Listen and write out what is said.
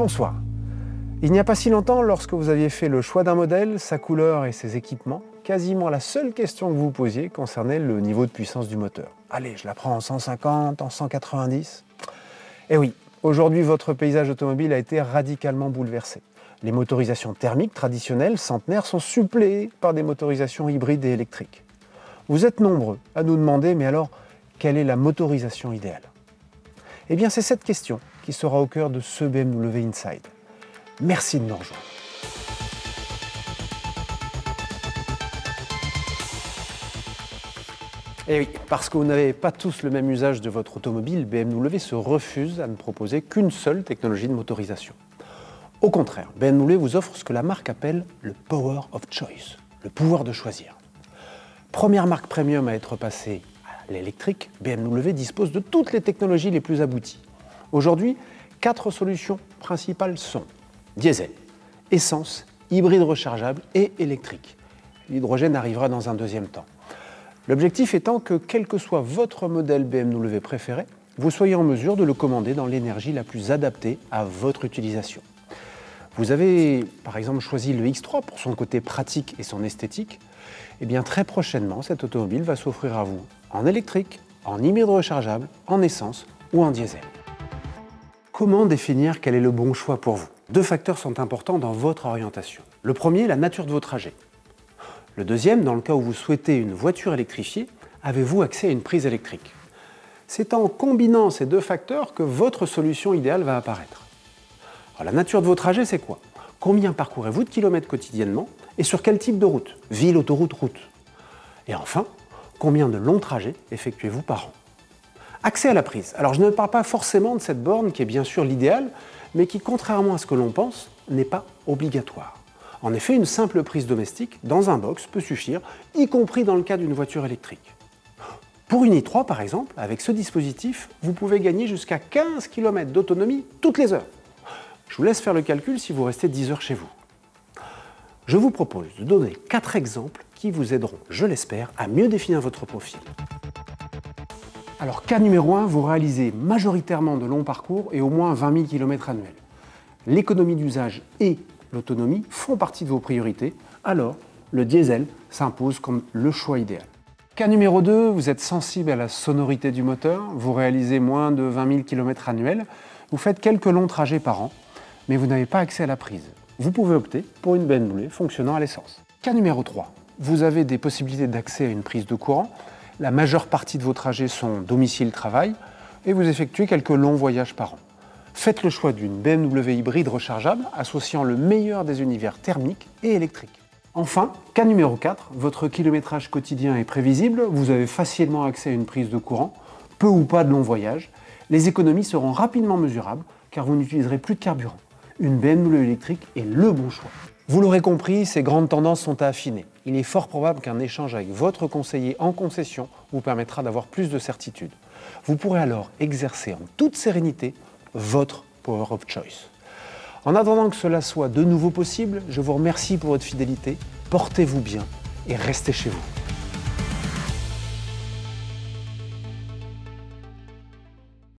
Bonsoir. Il n'y a pas si longtemps, lorsque vous aviez fait le choix d'un modèle, sa couleur et ses équipements, quasiment la seule question que vous posiez concernait le niveau de puissance du moteur. Allez, je la prends en 150, en 190. Eh oui, aujourd'hui, votre paysage automobile a été radicalement bouleversé. Les motorisations thermiques traditionnelles, centenaires, sont suppléées par des motorisations hybrides et électriques. Vous êtes nombreux à nous demander, mais alors, quelle est la motorisation idéale? Eh bien, c'est cette question qui sera au cœur de ce BMW Inside. Merci de nous rejoindre. Et oui, parce que vous n'avez pas tous le même usage de votre automobile, BMW se refuse à ne proposer qu'une seule technologie de motorisation. Au contraire, BMW vous offre ce que la marque appelle le Power of Choice, le pouvoir de choisir. Première marque premium à être passée à l'électrique, BMW dispose de toutes les technologies les plus abouties. Aujourd'hui, 4 solutions principales sont diesel, essence, hybride rechargeable et électrique. L'hydrogène arrivera dans un deuxième temps. L'objectif étant que, quel que soit votre modèle BMW préféré, vous soyez en mesure de le commander dans l'énergie la plus adaptée à votre utilisation. Vous avez par exemple choisi le X3 pour son côté pratique et son esthétique. Et bien très prochainement, cette automobile va s'offrir à vous en électrique, en hybride rechargeable, en essence ou en diesel. Comment définir quel est le bon choix pour vous? 2 facteurs sont importants dans votre orientation. Le premier, la nature de vos trajets. Le deuxième, dans le cas où vous souhaitez une voiture électrifiée, avez-vous accès à une prise électrique? C'est en combinant ces 2 facteurs que votre solution idéale va apparaître. Alors, la nature de vos trajets, c'est quoi? Combien parcourez-vous de kilomètres quotidiennement et sur quel type de route? Ville, autoroute, route. Et enfin, combien de longs trajets effectuez-vous par an? Accès à la prise. Alors je ne parle pas forcément de cette borne qui est bien sûr l'idéal, mais qui, contrairement à ce que l'on pense, n'est pas obligatoire. En effet, une simple prise domestique dans un box peut suffire, y compris dans le cas d'une voiture électrique. Pour une i3 par exemple, avec ce dispositif, vous pouvez gagner jusqu'à 15 km d'autonomie toutes les heures. Je vous laisse faire le calcul si vous restez 10 heures chez vous. Je vous propose de donner 4 exemples qui vous aideront, je l'espère, à mieux définir votre profil. Alors, cas numéro 1, vous réalisez majoritairement de longs parcours et au moins 20 000 km annuels. L'économie d'usage et l'autonomie font partie de vos priorités, alors le diesel s'impose comme le choix idéal. Cas numéro 2, vous êtes sensible à la sonorité du moteur, vous réalisez moins de 20 000 km annuels, vous faites quelques longs trajets par an, mais vous n'avez pas accès à la prise. Vous pouvez opter pour une BMW fonctionnant à l'essence. Cas numéro 3, vous avez des possibilités d'accès à une prise de courant, la majeure partie de vos trajets sont domicile-travail et vous effectuez quelques longs voyages par an. Faites le choix d'une BMW hybride rechargeable associant le meilleur des univers thermique et électrique. Enfin, cas numéro 4, votre kilométrage quotidien est prévisible, vous avez facilement accès à une prise de courant, peu ou pas de longs voyages. Les économies seront rapidement mesurables car vous n'utiliserez plus de carburant. Une BMW électrique est le bon choix. Vous l'aurez compris, ces grandes tendances sont à affiner. Il est fort probable qu'un échange avec votre conseiller en concession vous permettra d'avoir plus de certitude. Vous pourrez alors exercer en toute sérénité votre Power of Choice. En attendant que cela soit de nouveau possible, je vous remercie pour votre fidélité, portez-vous bien et restez chez vous.